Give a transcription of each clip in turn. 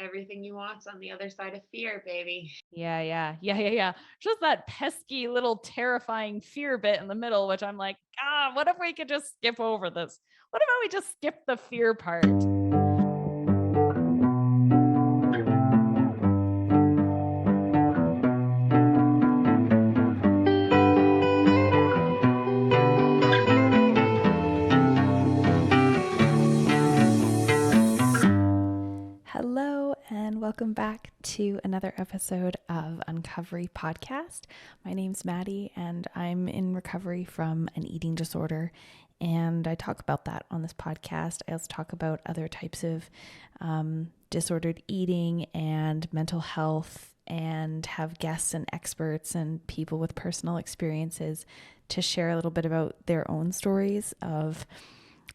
everything you want's on the other side of fear, baby. Yeah. Just that pesky little terrifying fear bit in the middle, which I'm like, what if we could just skip over this? What about we just skip the fear part? Hello, and welcome back to another episode of Uncovery podcast. My name's Maddie, and I'm in recovery from an eating disorder. And I talk about that on this podcast. I also talk about other types of disordered eating and mental health, and have guests and experts and people with personal experiences to share a little bit about their own stories of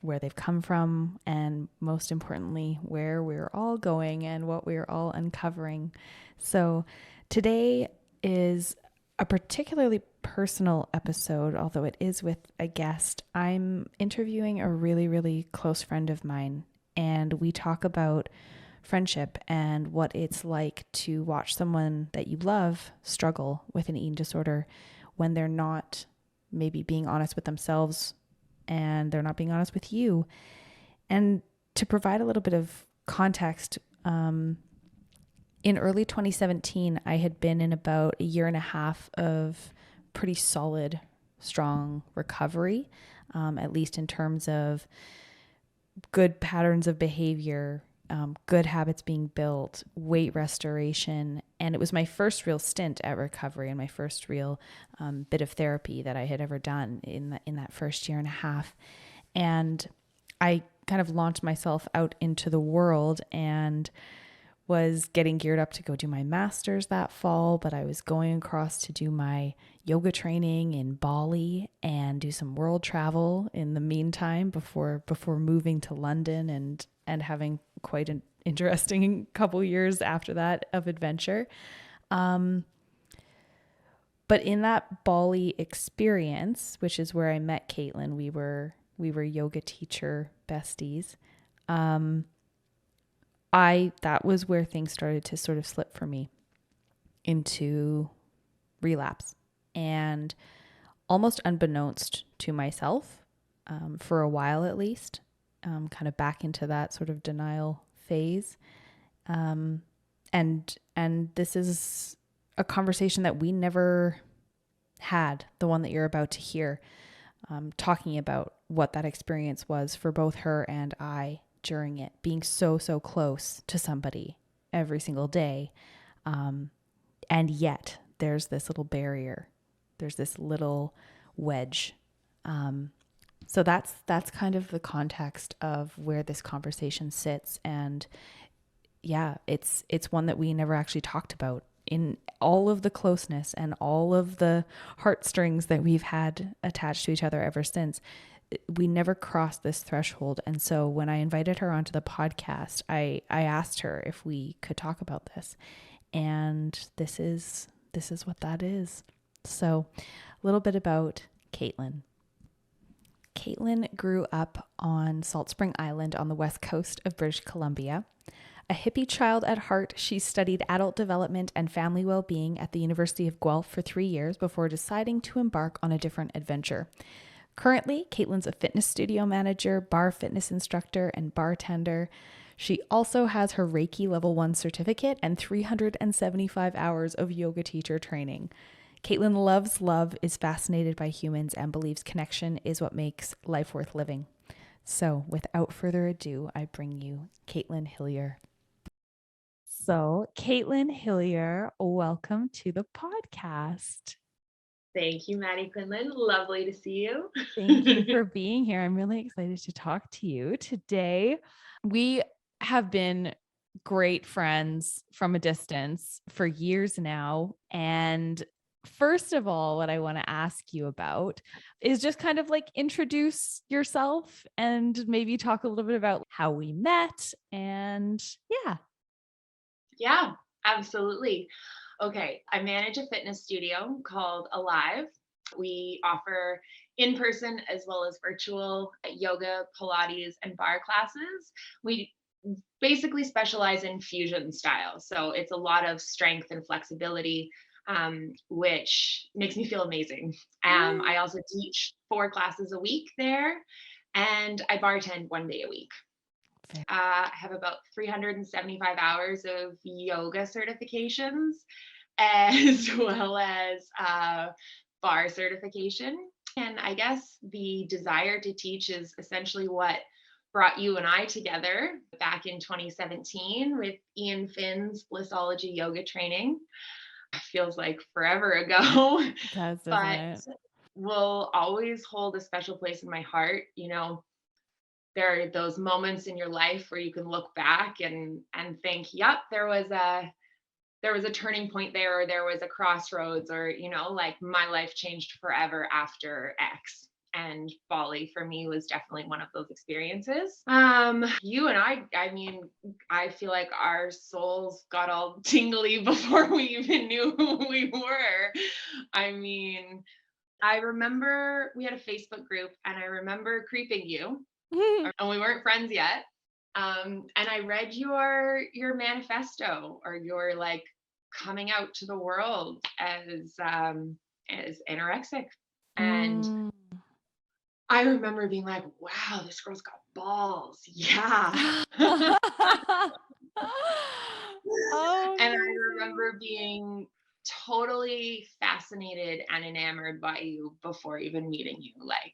where they've come from, and most importantly, where we're all going and what we're all uncovering. So today is a particularly personal episode, although it is with a guest. I'm interviewing a really, really close friend of mine, and we talk about friendship and what it's like to watch someone that you love struggle with an eating disorder when they're not maybe being honest with themselves and they're not being honest with you. And to provide a little bit of context, in early 2017, I had been in about a year and a half of pretty solid, strong recovery, at least in terms of good patterns of behavior, good habits being built, weight restoration. And it was my first real stint at recovery and my first real bit of therapy that I had ever done in that first year and a half. And I kind of launched myself out into the world and was getting geared up to go do my master's that fall, but I was going across to do my yoga training in Bali and do some world travel in the meantime before moving to London and having quite an interesting couple years after that of adventure. But in that Bali experience, which is where I met Catlin, we were yoga teacher besties. That was where things started to sort of slip for me into relapse, and almost unbeknownst to myself, for a while at least, kind of back into that sort of denial phase. And this is a conversation that we never had, the one that you're about to hear, talking about what that experience was for both her and I during it, being so close to somebody every single day. And yet there's this little barrier. There's this little wedge. So that's kind of the context of where this conversation sits. And yeah, it's one that we never actually talked about in all of the closeness and all of the heartstrings that we've had attached to each other ever since. We never crossed this threshold. And so when I invited her onto the podcast, I asked her if we could talk about this. And this is what that is. So a little bit about Catlin. Catlin grew up on Salt Spring Island on the west coast of British Columbia. A hippie child at heart, she studied adult development and family well-being at the University of Guelph for 3 years before deciding to embark on a different adventure. Currently, Catlin's a fitness studio manager, bar fitness instructor, and bartender. She also has her Reiki Level 1 certificate and 375 hours of yoga teacher training. Catlin loves love, is fascinated by humans, and believes connection is what makes life worth living. So, without further ado, I bring you Catlin Hilyer. So, Catlin Hilyer, welcome to the podcast. Thank you, Maddie Quinlan. Lovely to see you. Thank you for being here. I'm really excited to talk to you today. We have been great friends from a distance for years now. And first of all, what I want to ask you about is just kind of like introduce yourself and maybe talk a little bit about how we met. And yeah. Yeah, absolutely. Okay, I manage a fitness studio called Alive. We offer in person as well as virtual yoga, Pilates, and bar classes. We basically specialize in fusion style. So it's a lot of strength and flexibility, which makes me feel amazing. I also teach 4 classes a week there, and I bartend 1 day a week. I have about 375 hours of yoga certifications, as well as bar certification. And I guess the desire to teach is essentially what brought you and I together back in 2017 with Ian Finn's Blissology yoga training. Feels like forever ago, It does, doesn't but it? will always hold a special place in my heart. There are those moments in your life where you can look back and think, yep, there was a turning point there, or there was a crossroads, or like my life changed forever after X. And Bali for me was definitely one of those experiences. You and I mean, I feel like our souls got all tingly before we even knew who we were. I mean, I remember we had a Facebook group, and I remember creeping you, and we weren't friends yet. And I read your manifesto, or your like coming out to the world as anorexic. And Mm. I remember being like, wow, this girl's got balls. Yeah. Oh, And I amazing. remember being totally fascinated and enamored by you before even meeting you. Like,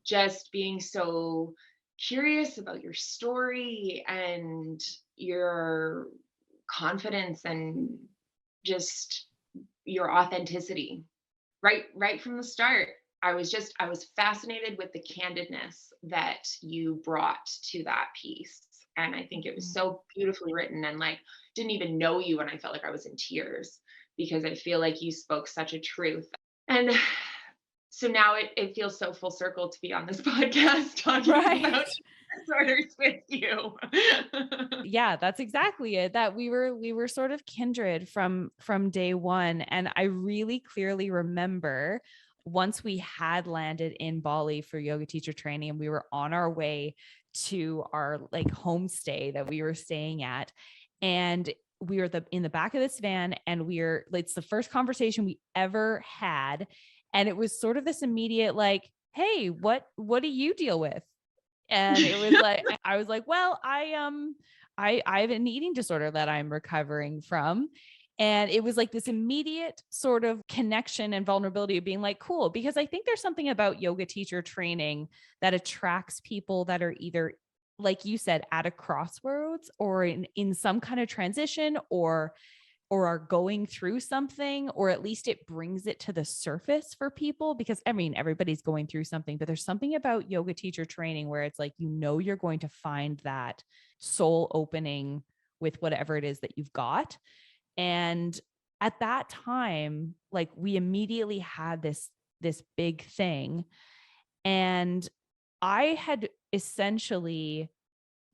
just being so curious about your story and your confidence and just your authenticity. Right from the start, I was fascinated with the candidness that you brought to that piece. And I think it was so beautifully written, and like didn't even know you, and I felt like I was in tears because I feel like you spoke such a truth. And so now it feels so full circle to be on this podcast talking about Right. disorders with you. Yeah, that's exactly it. That we were sort of kindred from day one. And I really clearly remember once we had landed in Bali for yoga teacher training and we were on our way to our like homestay that we were staying at. And we were in the back of this van, and it's the first conversation we ever had. And it was sort of this immediate like, hey, what do you deal with? And it was like, I was like, well, I have an eating disorder that I'm recovering from. And it was like this immediate sort of connection and vulnerability of being like, cool, because I think there's something about yoga teacher training that attracts people that are either, like you said, at a crossroads, or in some kind of transition, or are going through something, or at least it brings it to the surface for people. Because I mean, everybody's going through something, but there's something about yoga teacher training where it's like, you're going to find that soul opening with whatever it is that you've got. And at that time, like we immediately had this big thing. And I had essentially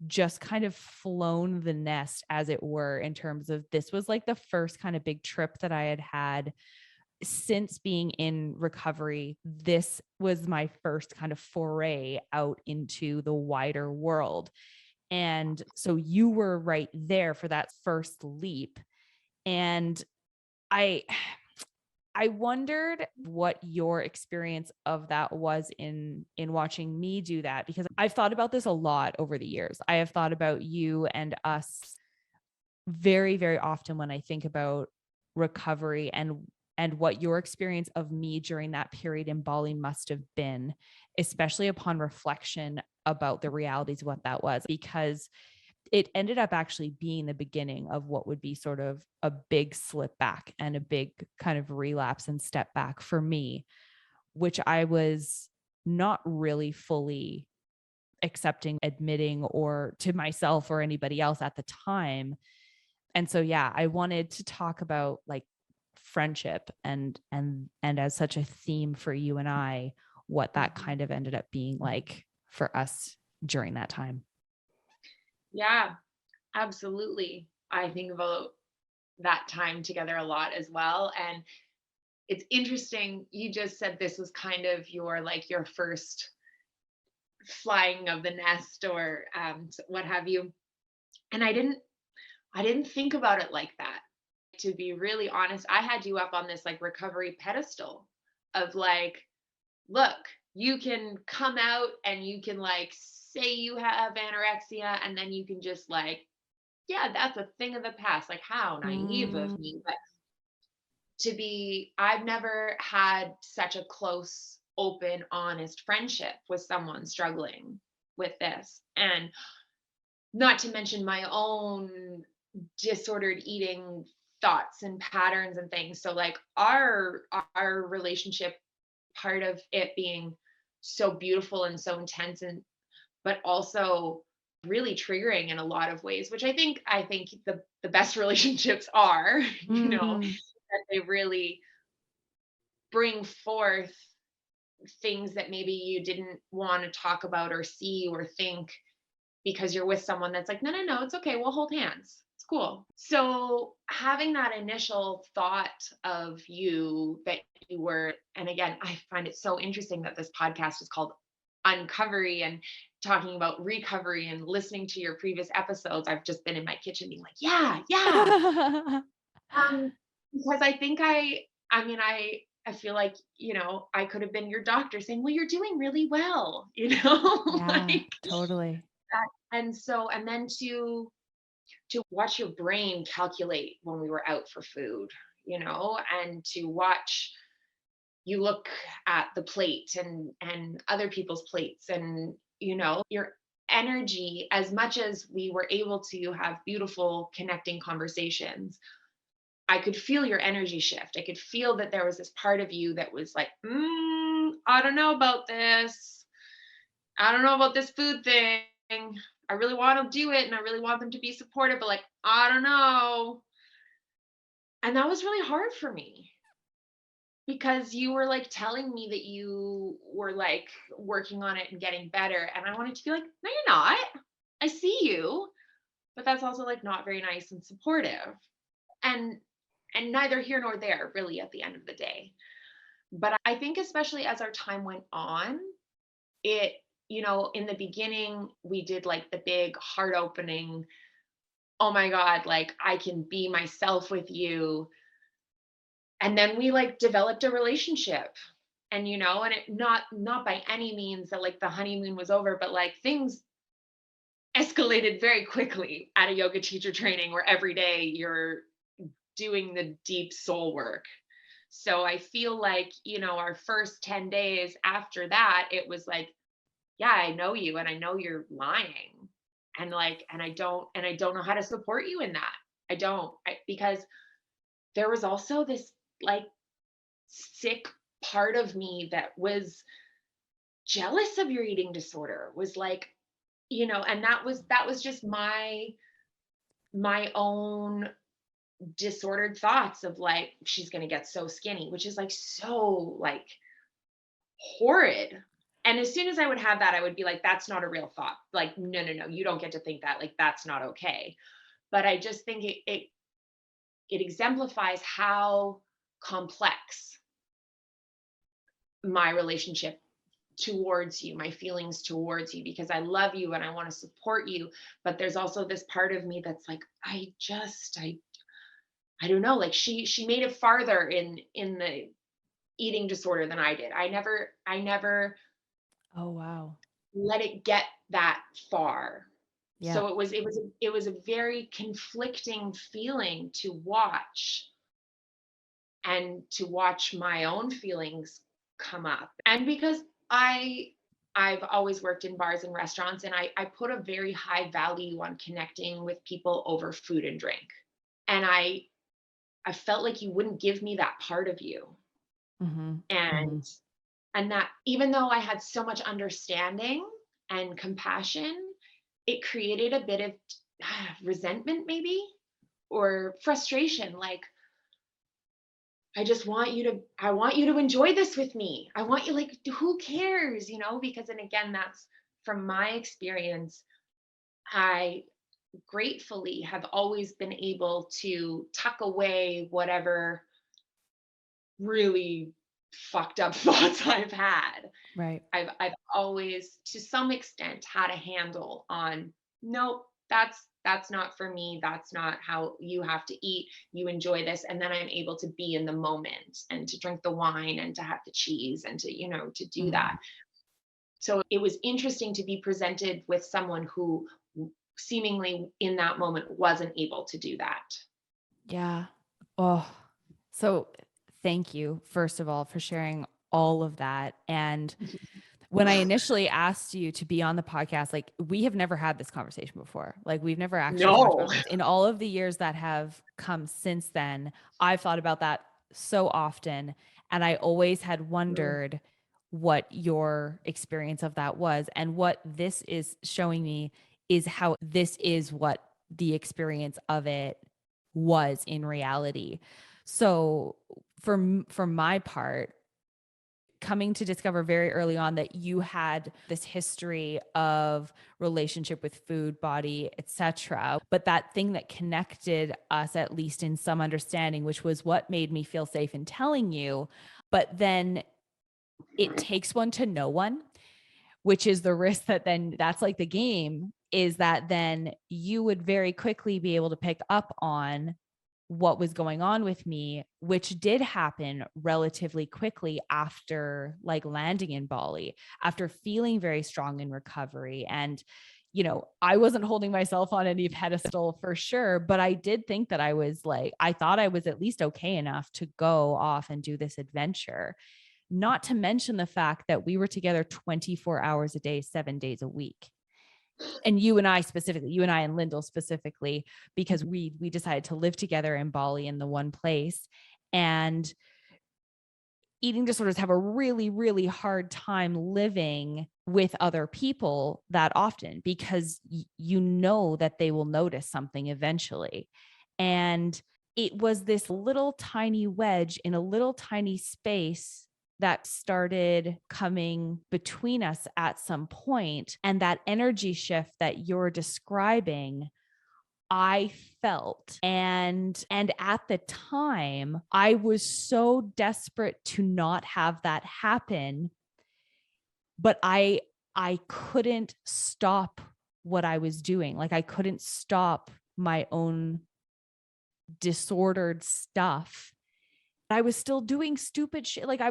just kind of flown the nest, as it were, in terms of this was like the first kind of big trip that I had had since being in recovery. This was my first kind of foray out into the wider world. And so you were right there for that first leap. And I I wondered what your experience of that was in watching me do that, because I've thought about this a lot over the years. I have thought about you and us very, very often when I think about recovery and what your experience of me during that period in Bali must have been, especially upon reflection about the realities of what that was, because it ended up actually being the beginning of what would be sort of a big slip back and a big kind of relapse and step back for me, which I was not really fully accepting, admitting, or to myself or anybody else at the time. And so, yeah, I wanted to talk about like friendship and as such a theme for you and I, what that kind of ended up being like for us during that time. Yeah, absolutely. I think about that time together a lot as well. And it's interesting. You just said this was kind of your first flying of the nest, or what have you. And I didn't think about it like that. To be really honest, I had you up on this like recovery pedestal of like, look, you can come out and you can like say you have anorexia and then you can just like, yeah, that's a thing of the past. Like, how naive Mm, of me. But I've never had such a close, open, honest friendship with someone struggling with this. And not to mention my own disordered eating thoughts and patterns and things. So like our relationship, part of it being so beautiful and so intense, and but also really triggering in a lot of ways, which I think the best relationships are, mm, that they really bring forth things that maybe you didn't want to talk about or see or think, because you're with someone that's like, no, no, no, it's okay. We'll hold hands. It's cool. So having that initial thought of you that you were, and again, I find it so interesting that this podcast is called Uncovery and talking about recovery and listening to your previous episodes. I've just been in my kitchen being like, yeah, yeah. Um, because I think I mean, I feel like, I could have been your doctor saying, well, you're doing really well, yeah, like totally. that. And so, and then to watch your brain calculate when we were out for food, and to watch you look at the plate and other people's plates, and your energy, as much as we were able to have beautiful connecting conversations, I could feel your energy shift. I could feel that there was this part of you that was like, I don't know about this. I don't know about this food thing. I really want to do it and I really want them to be supportive, but like, I don't know. And that was really hard for me because you were like telling me that you were like working on it and getting better. And I wanted to be like, no, you're not. I see you. But that's also like not very nice and supportive. And neither here nor there really at the end of the day. But I think especially as our time went on, it, in the beginning, we did like the big heart opening, oh my God, like I can be myself with you. And then we like developed a relationship. And and it not by any means that like the honeymoon was over, but like things escalated very quickly at a yoga teacher training where every day you're doing the deep soul work. So I feel like, our first 10 days after that, it was like, yeah, I know you and I know you're lying. And like, and I don't know how to support you in that. I don't, because there was also this like sick part of me that was jealous of your eating disorder, was like, and that was just my own disordered thoughts of like, she's going to get so skinny, which is like so like horrid. And as soon as I would have that, I would be like, that's not a real thought. Like, no, no, no, you don't get to think that. Like, that's not okay. But I just think it exemplifies how complex my relationship towards you, my feelings towards you, because I love you and I want to support you. But there's also this part of me that's like, I don't know, like she made it farther in the eating disorder than I did. I never Oh, wow. let it get that far. Yeah. So it was a very conflicting feeling to watch, and to watch my own feelings come up. And because I've always worked in bars and restaurants, and I put a very high value on connecting with people over food and drink. And I felt like you wouldn't give me that part of you. Mhm. And Mhm. that even though I had so much understanding and compassion, it created a bit of resentment maybe, or frustration, like, I want you to enjoy this with me. I want you, like, who cares, because, and again, that's from my experience. I gratefully have always been able to tuck away whatever really fucked up thoughts I've had. Right. I've always, to some extent, had a handle on, nope, that's not for me. That's not how you have to eat. You enjoy this. And then I'm able to be in the moment and to drink the wine and to have the cheese and to, to do that. Mm. So it was interesting to be presented with someone who seemingly in that moment wasn't able to do that. Yeah. Oh, so thank you, first of all, for sharing all of that. And when I initially asked you to be on the podcast, like we have never had this conversation before. Like we've never actually talked No. about this. In all of the years that have come since then, I've thought about that so often. And I always had wondered what your experience of that was. And what this is showing me is how this is what the experience of it was in reality. So for my part, coming to discover very early on that you had this history of relationship with food, body, etc., but that thing that connected us, at least in some understanding, which was what made me feel safe in telling you, but then it takes one to know one, which is the risk that then that's like the game, is that then you would very quickly be able to pick up on what was going on with me, which did happen relatively quickly after like landing in Bali, after feeling very strong in recovery. And, I wasn't holding myself on any pedestal for sure, but I did think that I thought I was at least okay enough to go off and do this adventure. Not to mention the fact that we were together 24 hours a day, 7 days a week. And you and I and Lyndall specifically, because we decided to live together in Bali in the one place. And eating disorders have a really, really hard time living with other people that often, because you know that they will notice something eventually. And it was this little tiny wedge in a little tiny space that started coming between us at some point. And that energy shift that you're describing, I felt. And at the time, I was so desperate to not have that happen, but I couldn't stop what I was doing. Like I couldn't stop my own disordered stuff. I was still doing stupid shit. I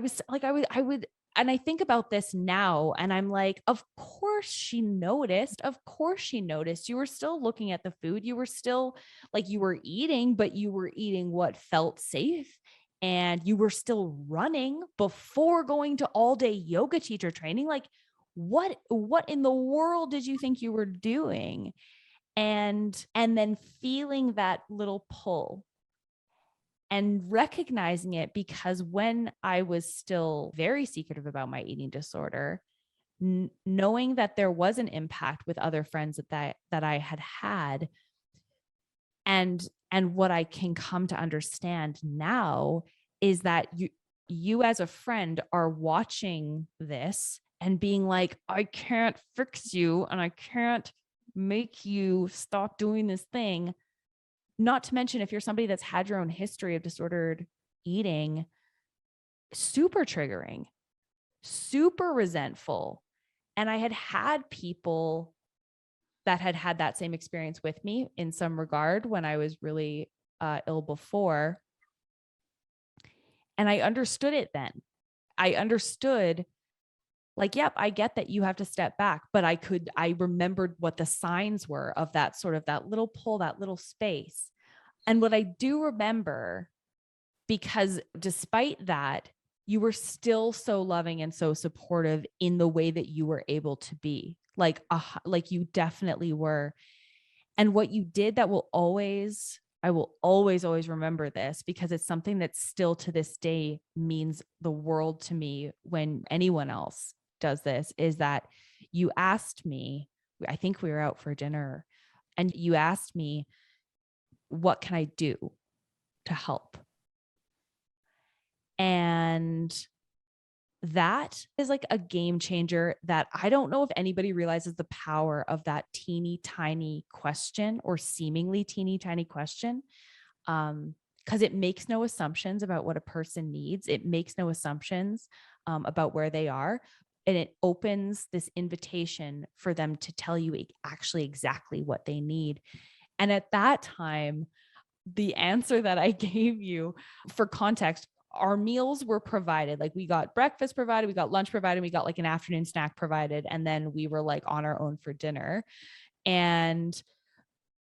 would, and I think about this now and I'm like, of course she noticed. Of course she noticed. You were still looking at the food. You were still like, you were eating, but you were eating what felt safe. And you were still running before going to all day yoga teacher training. Like, what in the world did you think you were doing? And then feeling that little pull and recognizing it, because when I was still very secretive about my eating disorder, knowing that there was an impact with other friends that I had, and what I can come to understand now is that you as a friend are watching this and being like, I can't fix you and I can't make you stop doing this thing. Not to mention, if you're somebody that's had your own history of disordered eating, super triggering, super resentful. And I had people that had that same experience with me in some regard when I was really ill before. And I understood it then. I understood, like, yep, I get that you have to step back, but I remembered what the signs were of that sort of that little pull, that little space. And what I do remember, because despite that, you were still so loving and so supportive in the way that you were able to be. Like you definitely were. And what you did that I will always remember this, because it's something that still to this day means the world to me when anyone else does this, is that you asked me, I think we were out for dinner, and you asked me, what can I do to help? And that is like a game changer that I don't know if anybody realizes the power of that teeny tiny question, or seemingly teeny tiny question. Because it makes no assumptions about what a person needs. It makes no assumptions about where they are. And it opens this invitation for them to tell you actually exactly what they need. And at that time, the answer that I gave you, for context, our meals were provided. Like we got breakfast provided, we got lunch provided, we got like an afternoon snack provided, and then we were like on our own for dinner. And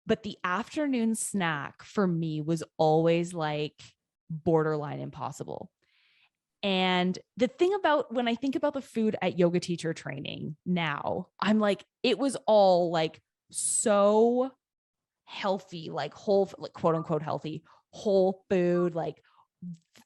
but the afternoon snack for me was always like borderline impossible. And the thing about when I think about the food at yoga teacher training now, I'm like, it was all like so healthy, like whole, like quote unquote healthy, whole food, like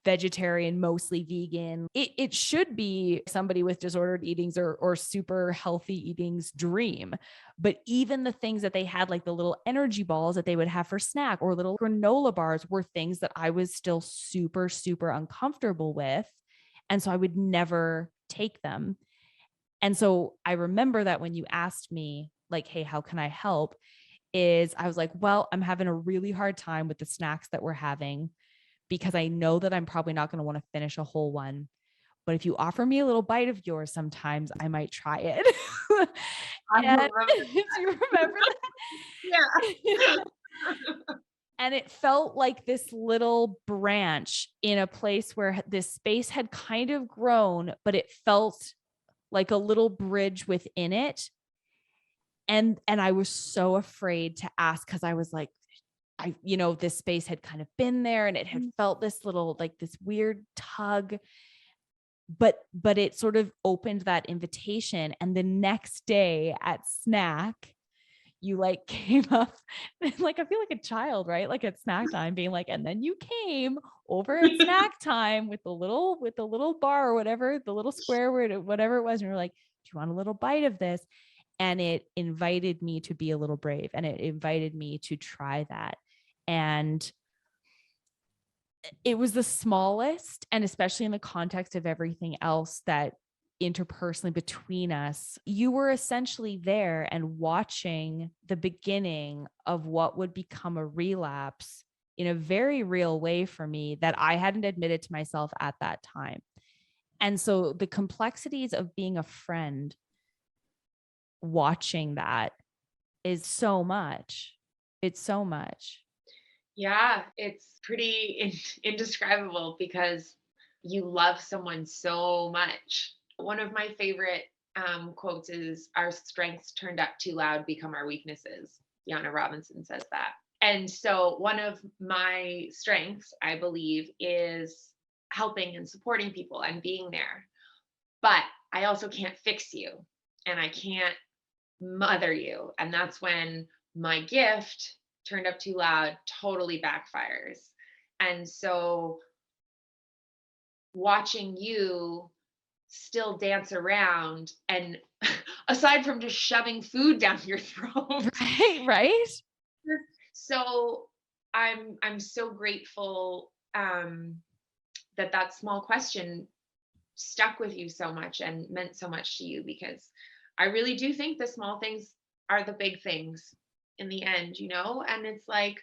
vegetarian, mostly vegan. It should be somebody with disordered eatings or super healthy eatings dream. But even the things that they had, like the little energy balls that they would have for snack or little granola bars, were things that I was still super, super uncomfortable with. And so I would never take them. And so I remember that when you asked me, like, hey, how can I help? Is I was like, well, I'm having a really hard time with the snacks that we're having because I know that I'm probably not going to want to finish a whole one. But if you offer me a little bite of yours, sometimes I might try it. I And remember. do you remember Yeah. that? And it felt like this little branch in a place where this space had kind of grown, but it felt like a little bridge within it. And I was so afraid to ask because I was like, this space had kind of been there and it had felt this little, like this weird tug, but it sort of opened that invitation. And the next day at snack, you like came up and like, I feel like a child, right? Like at snack time being like, and then you came over at snack time with the little bar or whatever, the little square whatever it was. And you're like, do you want a little bite of this? And it invited me to be a little brave, and it invited me to try that. And it was the smallest, and especially in the context of everything else that interpersonally between us, you were essentially there and watching the beginning of what would become a relapse in a very real way for me that I hadn't admitted to myself at that time. And so the complexities of being a friend watching that is so much. It's so much. Yeah, it's pretty indescribable because you love someone so much. One of my favorite quotes is, "Our strengths turned up too loud become our weaknesses." Yana Robinson says that. And so, one of my strengths, I believe, is helping and supporting people and being there. But I also can't fix you and I can't mother you. And that's when my gift, turned up too loud, totally backfires. And so watching you still dance around and aside from just shoving food down your throat. Right, right. So I'm so grateful that that small question stuck with you so much and meant so much to you, because I really do think the small things are the big things in the end, And it's like,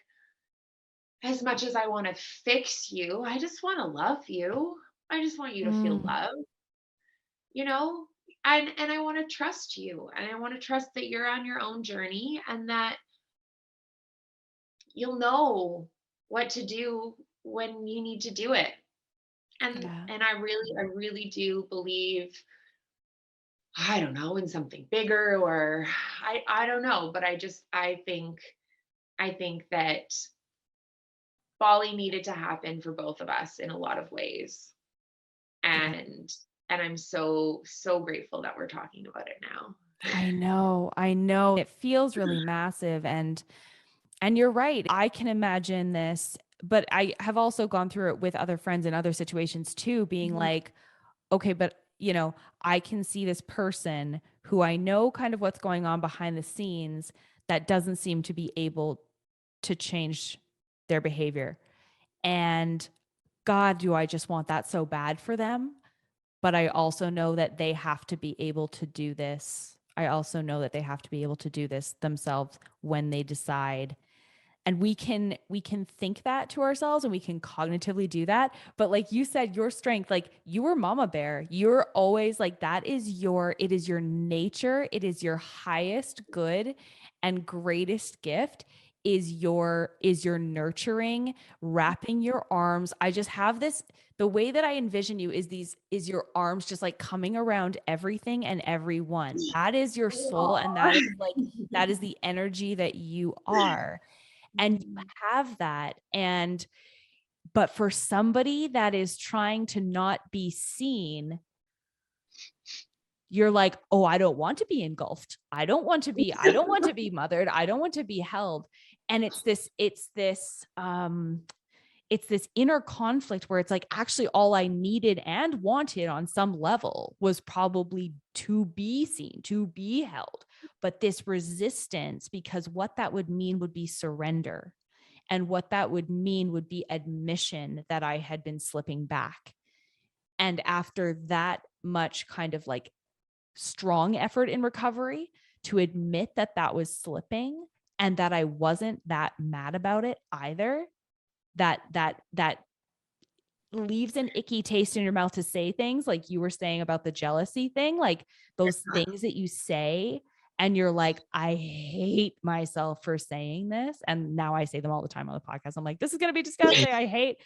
as much as I want to fix you, I just want to love you. I just want you to feel Mm, love, you know? And I want to trust you, and I want to trust that you're on your own journey and that you'll know what to do when you need to do it. And yeah. and I really do believe, I don't know, in something bigger, or I don't know, but I think that Bali needed to happen for both of us in a lot of ways. Yeah. And I'm so grateful that we're talking about it now. I know. I know. It feels really massive, and you're right. I can imagine this, but I have also gone through it with other friends in other situations too, being Mhm. like, okay, but I can see this person who I know kind of what's going on behind the scenes that doesn't seem to be able to change their behavior. And God, do I just want that so bad for them? But I also know that they have to be able to do this. I also know that they have to be able to do this themselves when they decide. And we can think that to ourselves and we can cognitively do that, but like you said, your strength, like you were mama bear, you're always like, it is your nature, it is your highest good and greatest gift, is your nurturing, wrapping your arms. I just have this, the way that I envision you is your arms just like coming around everything and everyone. That is your soul, and that is like, that is the energy that you are. And you have that. And but for somebody that is trying to not be seen, you're like, oh, I don't want to be engulfed. I don't want to be mothered. I don't want to be held. And it's this inner conflict where it's like, actually all I needed and wanted on some level was probably to be seen, to be held. But this resistance, because what that would mean would be surrender. And what that would mean would be admission that I had been slipping back. And after that much kind of like strong effort in recovery, to admit that that was slipping and that I wasn't that mad about it either, that leaves an icky taste in your mouth to say things like you were saying about the jealousy thing, like those things that you say and you're like, I hate myself for saying this. And now I say them all the time on the podcast. I'm like, this is going to be disgusting. I hate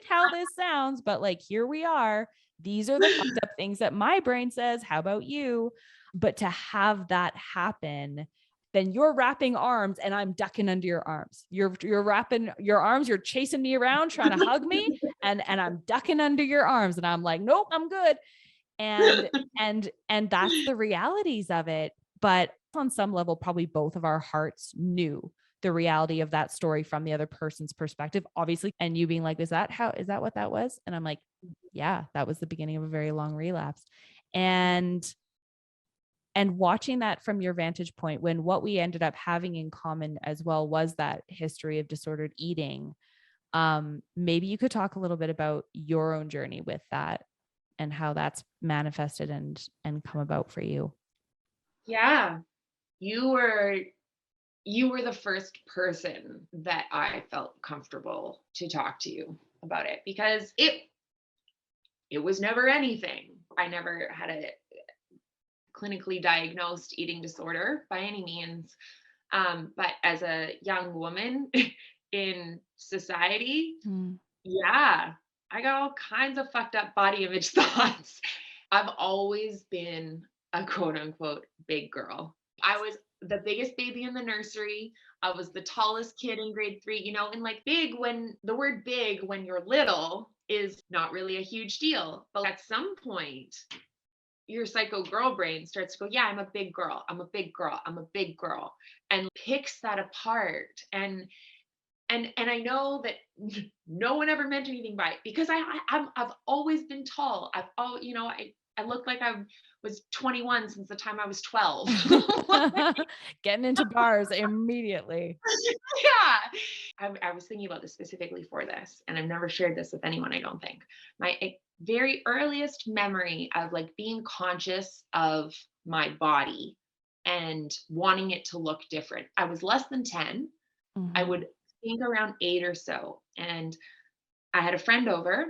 how this sounds, but like, here we are. These are the fucked up things that my brain says. How about you? But to have that happen, then you're wrapping arms and I'm ducking under your arms. You're wrapping your arms, you're chasing me around, trying to hug me, and I'm ducking under your arms. And I'm like, nope, I'm good. And that's the realities of it. But on some level, probably both of our hearts knew the reality of that story from the other person's perspective, obviously. And you being like, is that what that was? And I'm like, yeah, that was the beginning of a very long relapse. And watching that from your vantage point, when what we ended up having in common as well was that history of disordered eating, maybe you could talk a little bit about your own journey with that and how that's manifested and come about for you. Yeah, you were the first person that I felt comfortable to talk to you about it, because it was never anything. I never had a clinically diagnosed eating disorder by any means. But as a young woman in society, yeah, I got all kinds of fucked up body image thoughts. I've always been a quote unquote big girl. I was the biggest baby in the nursery. I was the tallest kid in grade 3, and like big, when the word big when you're little is not really a huge deal. But at some point, your psycho girl brain starts to go, yeah, I'm a big girl. I'm a big girl. I'm a big girl, and picks that apart. And I know that no one ever meant anything by it, because I've always been tall. I look like I was 21 since the time I was 12. Getting into bars immediately. Yeah. I was thinking about this specifically for this, and I've never shared this with anyone, I don't think. My very earliest memory of like being conscious of my body and wanting it to look different. I was less than 10. Mm-hmm. I would think around 8 or so. And I had a friend over,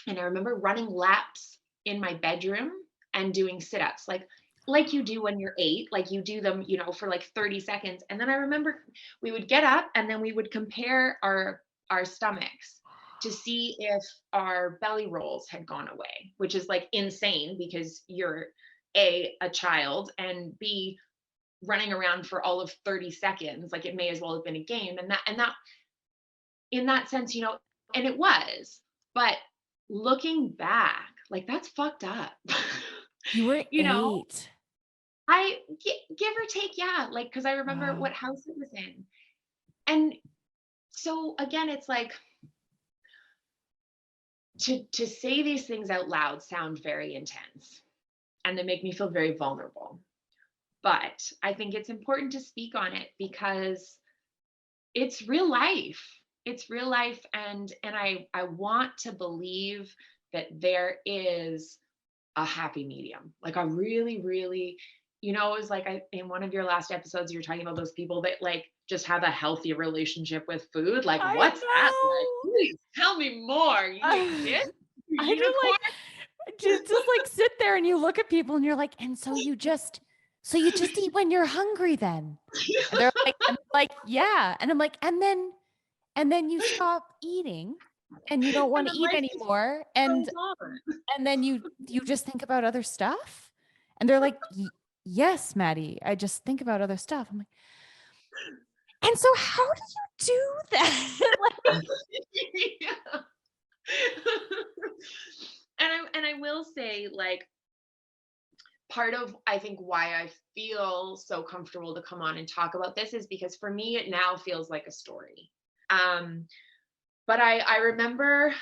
and I remember running laps in my bedroom and doing sit-ups, like you do when you're 8, like you do them, for like 30 seconds. And then I remember we would get up and then we would compare our stomachs to see if our belly rolls had gone away, which is like insane, because you're a child, and B, running around for all of 30 seconds, like it may as well have been a game. And that in that sense, and it was. But looking back, like, that's fucked up. You were you know 8. I give or take, yeah, like, because I remember what house it was in. And so again, it's like, to say these things out loud sound very intense, and they make me feel very vulnerable. But I think it's important to speak on it, because it's real life. It's real life. And I want to believe that there is a happy medium. Like, a really, really, it was like, in one of your last episodes, you were talking about those people that like just have a healthy relationship with food. Like, what's that like? Please tell me more. You exist? I do, like, just like sit there and you look at people and you're like, and so you just so you just eat when you're hungry then? And they're like, yeah. And I'm like, and then you stop eating and you don't And want to then eat life just anymore. goes on. And then you just think about other stuff. And they're like, yes, Maddie, I just think about other stuff. I'm like, and so how do you do that? Like, Yeah. And I will say, like, part of I think why I feel so comfortable to come on and talk about this is because for me it now feels like a story. Um, but I remember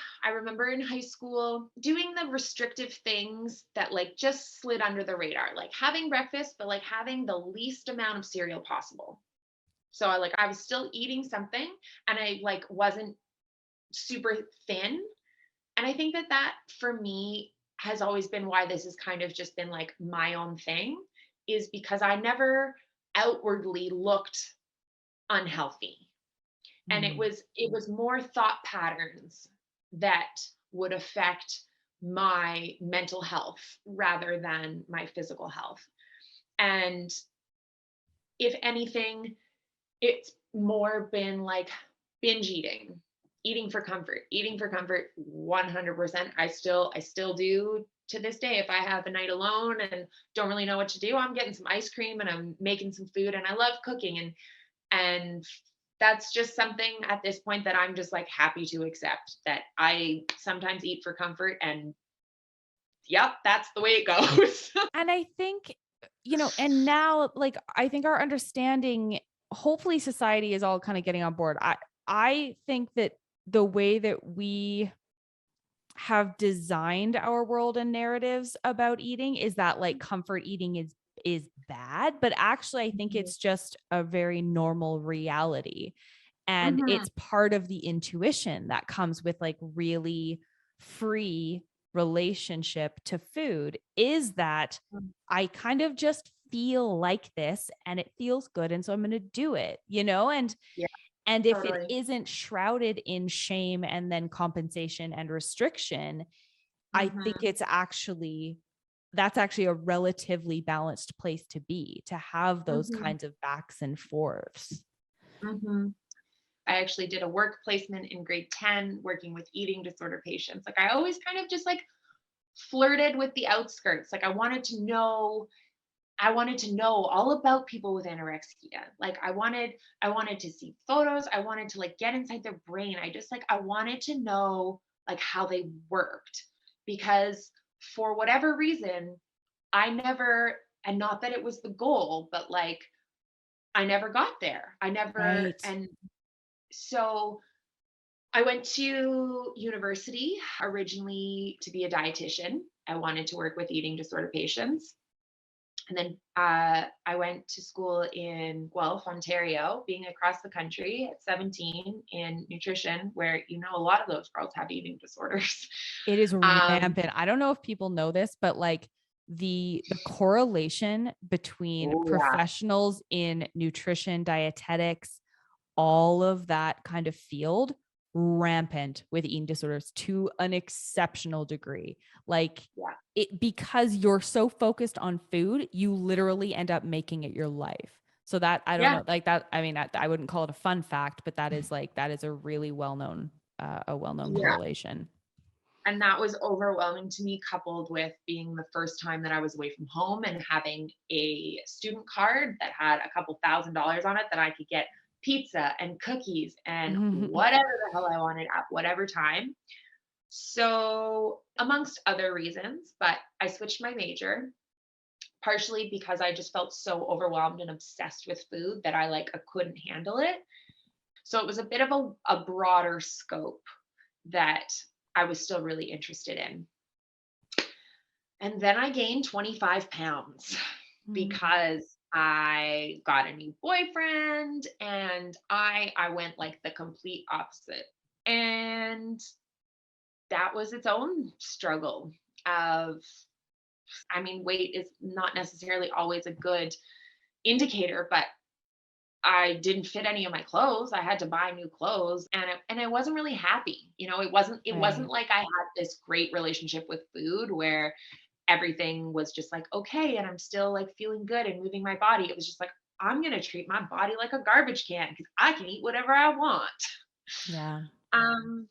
in high school doing the restrictive things that like just slid under the radar, like having breakfast, but like having the least amount of cereal possible. So I was still eating something and I like wasn't super thin. And I think that that for me has always been why this has kind of just been like my own thing, is because I never outwardly looked unhealthy. And it mm, was it was more thought patterns that would affect my mental health rather than my physical health. And if anything, it's more been like binge eating, eating for comfort 100%. I still do to this day. If I have a night alone and don't really know what to do, I'm getting some ice cream and I'm making some food, and I love cooking, and that's just something at this point that I'm just like happy to accept, that I sometimes eat for comfort, and yep, that's the way it goes. and I think, and now like I think our understanding, hopefully society is all kind of getting on board. I think that the way that we have designed our world and narratives about eating is that like comfort eating is bad, but actually I think Mhm. it's just a very normal reality, and Mhm. it's part of the intuition that comes with like really free relationship to food, is that I kind of just feel like this and it feels good, and so I'm going to do it, Yeah, and if it totally. isn't shrouded in shame and then compensation and restriction, I think Mhm. that's actually a relatively balanced place to be, to have those Mhm. kinds of backs and forths. Mhm. I actually did a work placement in grade 10 working with eating disorder patients. Like I always kind of just like flirted with the outskirts. Like I wanted to know all about people with anorexia. Like I wanted to see photos. I wanted to like get inside their brain. I wanted to know like how they worked, because for whatever reason, I never, and not that it was the goal, but like I never got there. I never, Right. and so I went to university originally to be a dietitian. I wanted to work with eating disorder patients. And then I went to school in Guelph, Ontario, being across the country at 17 in nutrition, where a lot of those girls have eating disorders. It is Um, rampant. I don't know if people know this, but like the correlation between oh yeah, professionals in nutrition, dietetics, all of that kind of field, rampant with eating disorders to an exceptional degree. Like yeah, it, because you're so focused on food, you literally end up making it your life. So that, I don't yeah, know, like that, I mean, I wouldn't call it a fun fact, but that is a really well-known, a well-known yeah. correlation. And that was overwhelming to me, coupled with being the first time that I was away from home and having a student card that had a couple $1,000s on it that I could get pizza and cookies and whatever the hell I wanted at whatever time. So, amongst other reasons, but I switched my major partially because I just felt so overwhelmed and obsessed with food that I couldn't handle it. So it was a bit of a broader scope that I was still really interested in. And then I gained 25 pounds because I got a new boyfriend, and I went like the complete opposite. And that was its own struggle of, I mean, weight is not necessarily always a good indicator, but I didn't fit any of my clothes. I had to buy new clothes, and I wasn't really happy. It wasn't Right. like I had this great relationship with food where everything was just like okay and I'm still like feeling good and moving my body, it was just like I'm going to treat my body like a garbage can because I can eat whatever I want. Yeah. um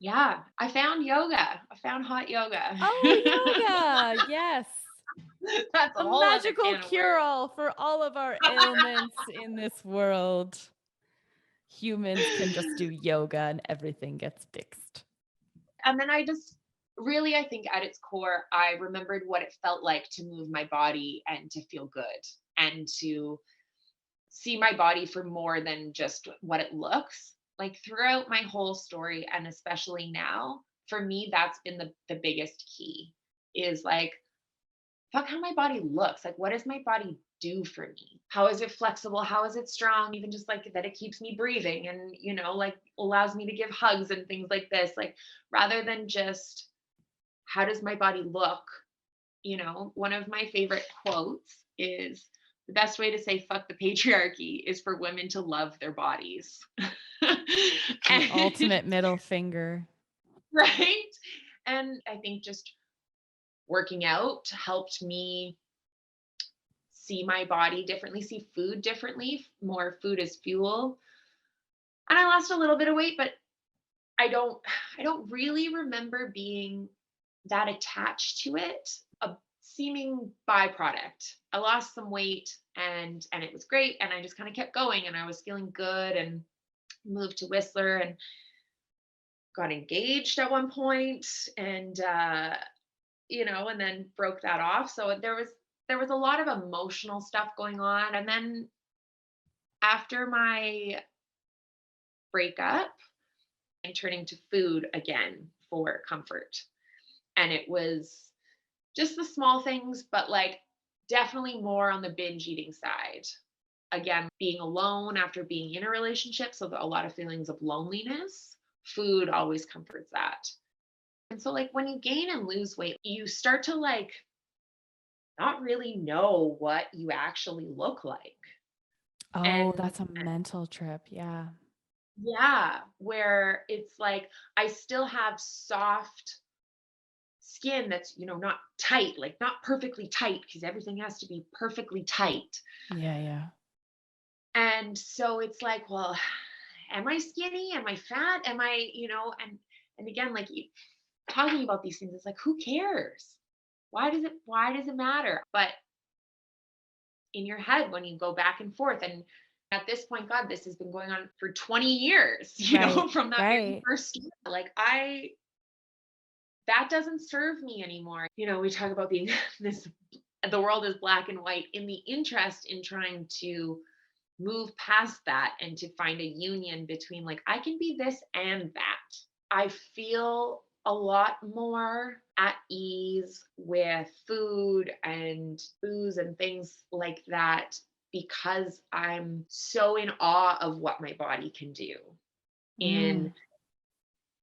yeah, I found yoga. I found hot yoga. Oh, yoga. Yes. That's a The whole other magical can of worms. cure-all for all of our ailments in this world. Humans can just do yoga and everything gets fixed. And then I just really, I think at its core, I remembered what it felt like to move my body and to feel good and to see my body for more than just what it looks like throughout my whole story. And especially now, for me, that's been the biggest key is like, fuck how my body looks. Like, what does my body do for me? How is it flexible? How is it strong? Even just like that it keeps me breathing and, like allows me to give hugs and things like this. Like, rather than just how does my body look? One of my favorite quotes is the best way to say fuck the patriarchy is for women to love their bodies. The And, ultimate middle finger. right. And I think just working out helped me see my body differently, see food differently, more food as fuel. And I lost a little bit of weight, but I don't I don't really remember being that attached to it. A seeming byproduct. I lost some weight and it was great and I just kind of kept going and I was feeling good and moved to Whistler and got engaged at one point and and then broke that off. So there was a lot of emotional stuff going on and then after my breakup and turning to food again for comfort. And it was just the small things, but like definitely more on the binge eating side. Again, being alone after being in a relationship, so a lot of feelings of loneliness, food always comforts that. And so like when you gain and lose weight, you start to like not really know what you actually look like. Oh, And that's a mental trip. Yeah. yeah, where it's like I still have soft skin that's, not tight, like not perfectly tight because everything has to be perfectly tight. Yeah, yeah. And so it's like, well, am I skinny? Am I fat? Am I, and again, like talking about these things, it's like, who cares? Why does it matter? But in your head, when you go back and forth, and at this point, God, this has been going on for 20 years, Right, from that very right. first year. Like that doesn't serve me anymore. We talk about being this, the world is black and white in the interest in trying to move past that and to find a union between like I can be this and that. I feel a lot more at ease with food and booze and things like that because I'm so in awe of what my body can do. Mm, In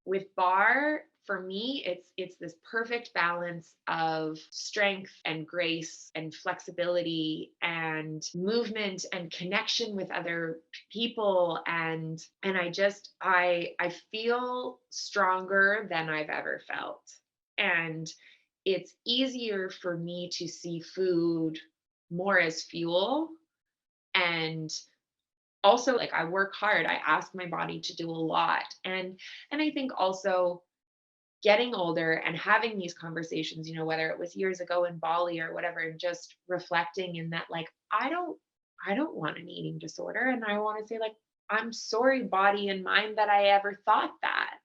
with bar, for me, it's this perfect balance of strength and grace and flexibility and movement and connection with other people and I feel stronger than I've ever felt. And it's easier for me to see food more as fuel and also like I work hard. I ask my body to do a lot. And I think also getting older and having these conversations, whether it was years ago in Bali or whatever, and just reflecting in that like I don't want an eating disorder. And I want to say like, I'm sorry, body and mind, that I ever thought that.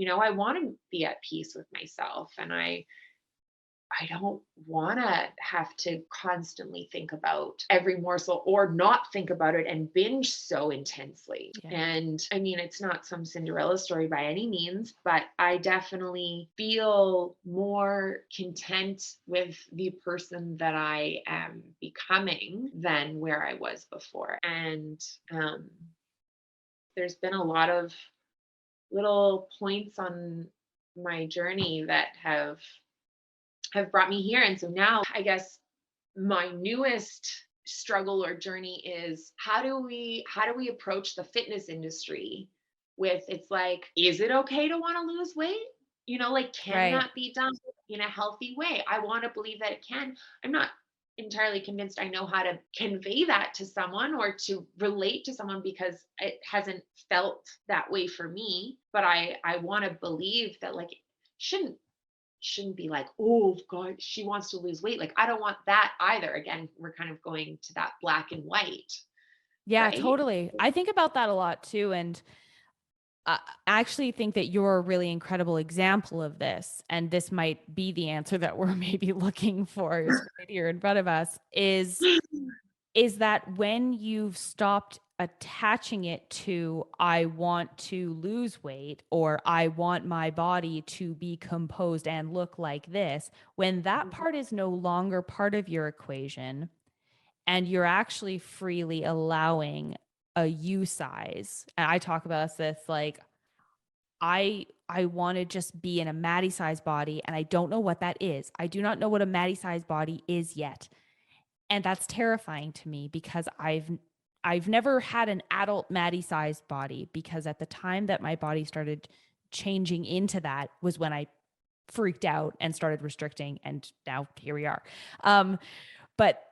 I want to be at peace with myself. And I don't want to have to constantly think about every morsel or not think about it and binge so intensely. yeah. And I mean, it's not some Cinderella story by any means, but I definitely feel more content with the person that I am becoming than where I was before. And there's been a lot of little points on my journey that have brought me here. And so now I guess my newest struggle or journey is how do we approach the fitness industry with it's like, is it okay to want to lose weight? like, can Right. that be done in a healthy way? I want to believe that it can. I'm not entirely convinced I know how to convey that to someone or to relate to someone because it hasn't felt that way for me. But I want to believe that, like, shouldn't shouldn't be like, oh God, she wants to lose weight. Like, I don't want that either. Again, we're kind of going to that black and white, Yeah, right? totally. I think about that a lot too. And I actually think that you're a really incredible example of this. And this might be the answer that we're maybe looking for is right here in front of us is that when you've stopped attaching it to, I want to lose weight or I want my body to be composed and look like this, when that Mhm, part is no longer part of your equation and you're actually freely allowing a U size. And I talk about this like, I want to just be in a Maddie size body and I don't know what that is. I do not know what a Maddie size body is yet. And that's terrifying to me because I've never had an adult Maddie sized body because at the time that my body started changing into that was when I freaked out and started restricting and now here we are. Um, but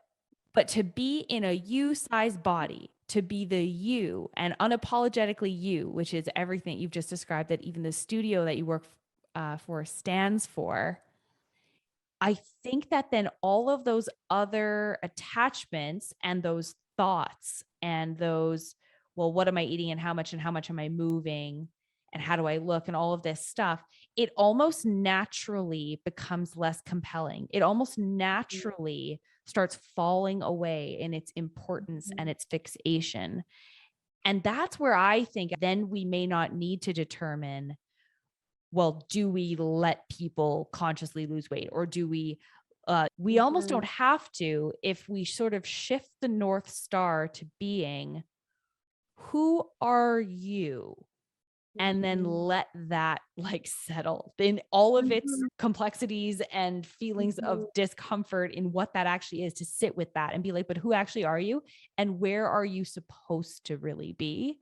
but to be in a you size body, to be the you and unapologetically you, which is everything you've just described that even the studio that you work for stands for, I think that then all of those other attachments and those thoughts and those, well, what am I eating and how much am I moving and how do I look and all of this stuff, it almost naturally becomes less compelling. It almost naturally starts falling away in its importance and mhm, its fixation. And that's where I think then we may not need to determine, well, do we let people consciously lose weight or do we almost don't mhm, have to if we sort of shift the North Star to being, who are you? And then mhm, let that like settle in all of its mhm, complexities and feelings of mhm, discomfort in what that actually is, to sit with that and be like, but who actually are you? And where are you supposed to really be?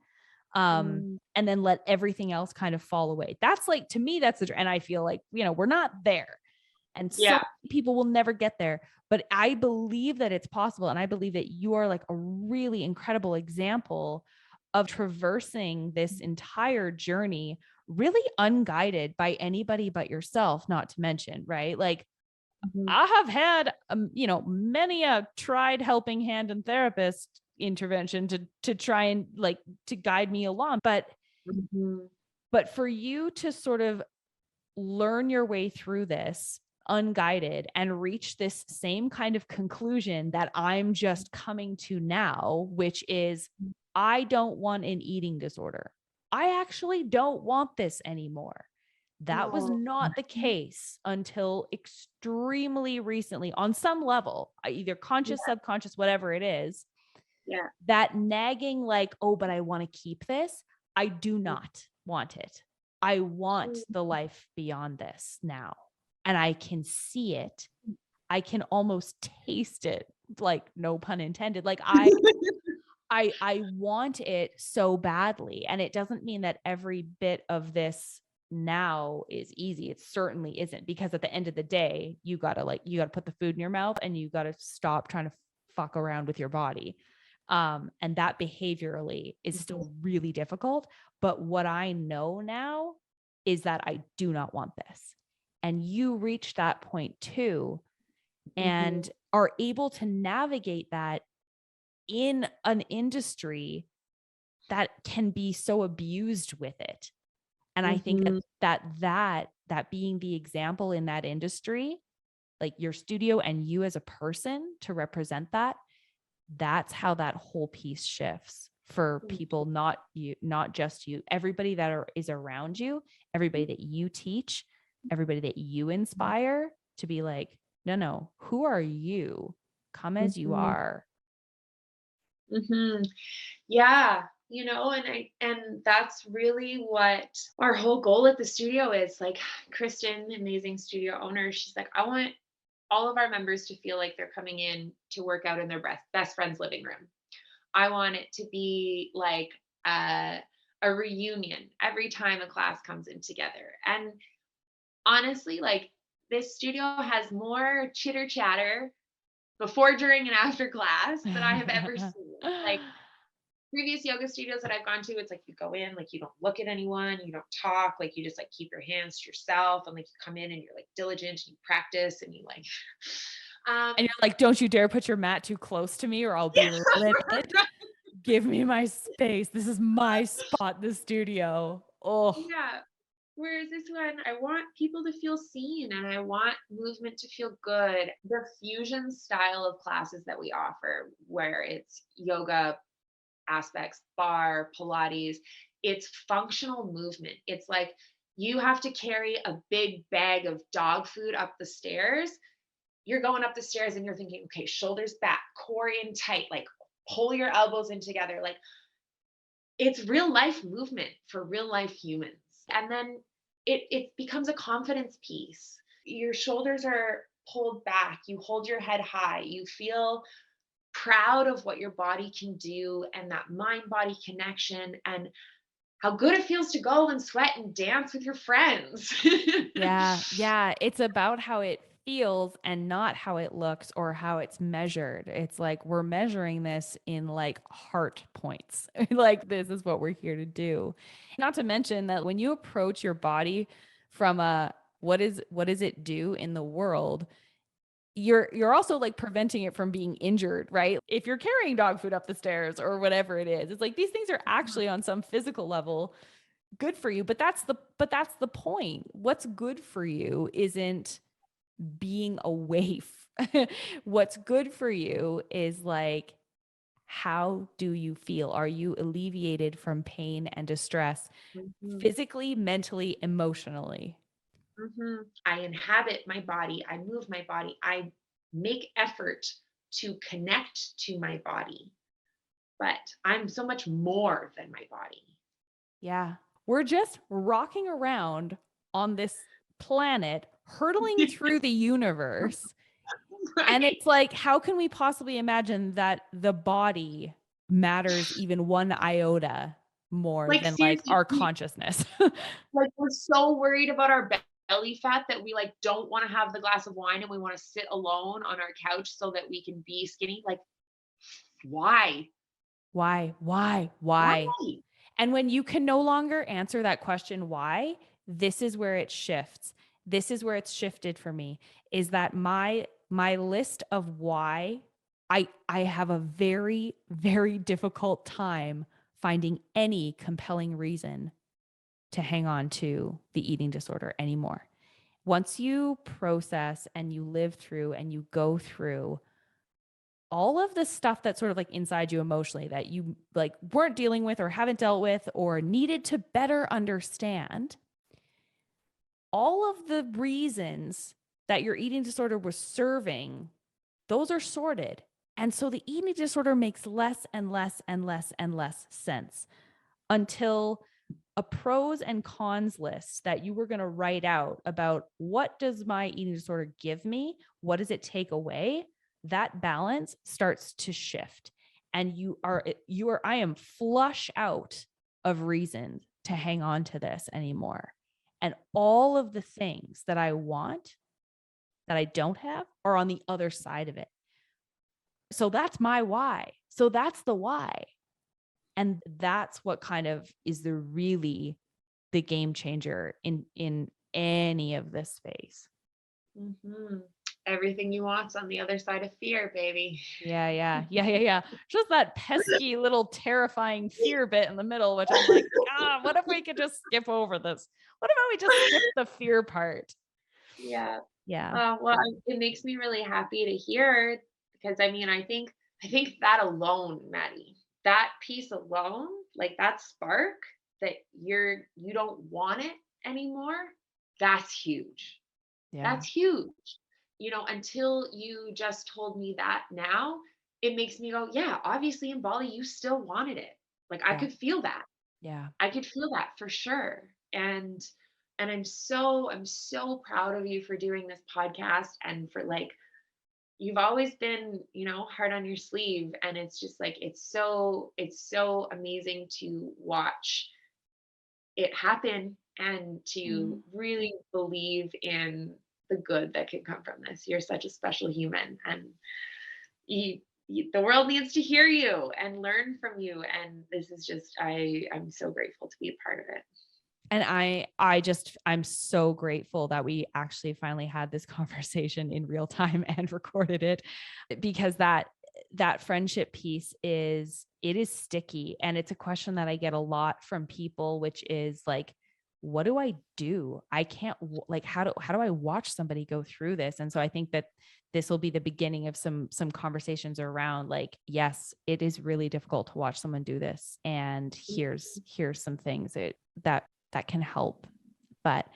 mhm. And then let everything else kind of fall away. That's like, to me, that's the, and I feel like, we're not there. And so Yeah. many people will never get there. But I believe that it's possible. And I believe that you are like a really incredible example of traversing this entire journey, really unguided by anybody but yourself, not to mention, right? Like, Mhm, I have had, many a tried helping hand and therapist intervention to try and like to guide me along, mhm, but for you to sort of learn your way through this unguided and reach this same kind of conclusion that I'm just coming to now, which is I don't want an eating disorder. I actually don't want this anymore. That was no. not the case until extremely recently, on some level, either Yeah, conscious, subconscious, whatever it is, yeah. that nagging, like, oh, but I want to keep this. I do not want it. I want Mhm. the life beyond this now. And I can see it. I can almost taste it, like no pun intended. Like I want it so badly. And it doesn't mean that every bit of this now is easy. It certainly isn't, because at the end of the day, you gotta put the food in your mouth and you gotta stop trying to fuck around with your body. And that behaviorally is Mhm, still really difficult. But what I know now is that I do not want this. And you reach that point too, and mhm, are able to navigate that in an industry that can be so abused with it. And I think mhm, that being the example in that industry, like your studio and you as a person to represent that, that's how that whole piece shifts for people, not you, not just you, everybody is around you, everybody that you teach, everybody that you inspire to be like, no, no, who are you? Come as you mhm, are. mhm. Yeah, and that's really what our whole goal at the studio is. Like, Kristen, amazing studio owner, she's like, I want all of our members to feel like they're coming in to work out in their best friend's living room. I want it to be like a, a reunion every time a class comes in together. And honestly, like, this studio has more chitter chatter before, during, and after class than I have ever seen. Like, previous yoga studios that I've gone to, it's like you go in, like, you don't look at anyone, you don't talk, like, you just, like, keep your hands to yourself, and, like, you come in and you're, like, diligent and you practice and you, like, And um you're like, "Don't you dare put your mat too close to me or I'll be livid. Give me my space. This is my spot, the studio." Oh, yeah. Whereas this one, I want people to feel seen and I want movement to feel good. The fusion style of classes that we offer, where it's yoga aspects, bar, Pilates, it's functional movement. It's like you have to carry a big bag of dog food up the stairs. You're going up the stairs and you're thinking, okay, shoulders back, core in tight, like pull your elbows in together. Like, it's real life movement for real life humans. And then it becomes a confidence piece. Your shoulders are pulled back, you hold your head high, you feel proud of what your body can do, and that mind body connection, and how good it feels to go and sweat and dance with your friends. yeah, yeah, it's about how it feels and not how it looks or how it's measured. It's like we're measuring this in like heart points. Like this is what we're here to do. Not to mention that when you approach your body from a what does it do in the world? You're also like preventing it from being injured, right? If you're carrying dog food up the stairs or whatever it is, it's like these things are actually on some physical level good for you, but that's the point. What's good for you isn't being a waif. What's good for you is like how do you feel? Are you alleviated from pain and distress Mhm, physically, mentally, emotionally? mhm. I inhabit my body, I move my body, I make effort to connect to my body, but I'm so much more than my body. Yeah. We're just rocking around on this planet, hurtling through the universe. And Right. it's like, how can we possibly imagine that the body matters even one iota more Like, than like seriously, our consciousness? like, we're so worried about our belly fat that we, like, don't wanna have the glass of wine and we wanna sit alone on our couch so that we can be skinny. Like, why? Why? Why? Why? Why? And when you can no longer answer that question, why, this is where it shifts. This is where it's shifted for me is that my list of why I have a very very difficult time finding any compelling reason to hang on to the eating disorder anymore. Once you process and you live through and you go through all of the stuff that's sort of like inside you emotionally that you like weren't dealing with or haven't dealt with or needed to better understand, all of the reasons that your eating disorder was serving, those are sorted. And so the eating disorder makes less and less and less and less sense until a pros and cons list that you were going to write out about what does my eating disorder give me? What does it take away? That balance starts to shift. And I am flush out of reason to hang on to this anymore. And all of the things that I want that I don't have are on the other side of it. So that's my why. So that's the why. And that's what kind of is the game changer in any of this space. Mhm. Everything you want's on the other side of fear, baby. Yeah, yeah. Yeah, yeah, yeah. Just that pesky little terrifying fear bit in the middle, which I'm like, "God, what if we could just skip over this? What about we just skip the fear part?" Yeah. Yeah. Well, it makes me really happy to hear, because I mean, I think that alone, Maddie, that piece alone, like that spark that you don't want it anymore, that's huge. Yeah. That's huge. Until you just told me that now, it makes me go, yeah, obviously in Bali, you still wanted it. Like, I Yeah. could feel that. Yeah. I could feel that for sure. And I'm so proud of you for doing this podcast, and for, like, you've always been, hard on your sleeve, and it's just like it's so amazing to watch it happen and to really believe in the good that can come from this. You're such a special human, and the world needs to hear you and learn from you. And this is just, I'm so grateful to be a part of it. And I'm so grateful that we actually finally had this conversation in real time and recorded it, because that friendship piece is sticky. And it's a question that I get a lot from people, which is like, what do I do? I can't, like, how do I watch somebody go through this? And so I think that this will be the beginning of some conversations around, like, yes, it is really difficult to watch someone do this. And here's some things that can help. But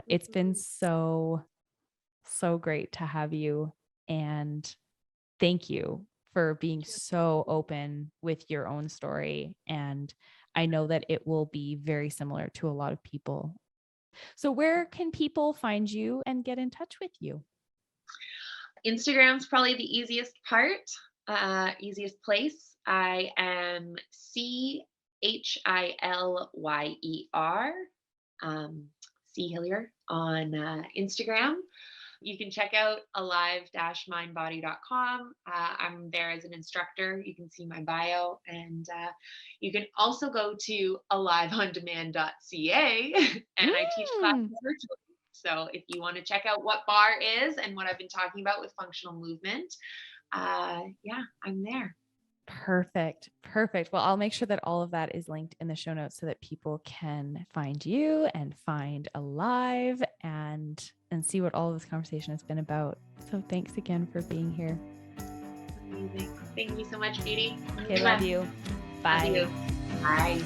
it's been so great to have you. And thank you for being so open with your own story. And I know that it will be very similar to a lot of people. So where can people find you and get in touch with you? Instagram's probably the easiest part, easiest place. I am CHILYER, C Hillier on Instagram. You can check out alive-mindbody.com. I'm there as an instructor. You can see my bio, and you can also go to aliveondemand.ca, and I teach classes virtually. So if you want to check out what barre is and what I've been talking about with functional movement, yeah, I'm there. Perfect. Well, I'll make sure that all of that is linked in the show notes so that people can find you and find Alive and see what all of this conversation has been about. So thanks again for being here. Amazing. Thank you so much, Beauty. Okay, love you. Bye. Love you. Bye.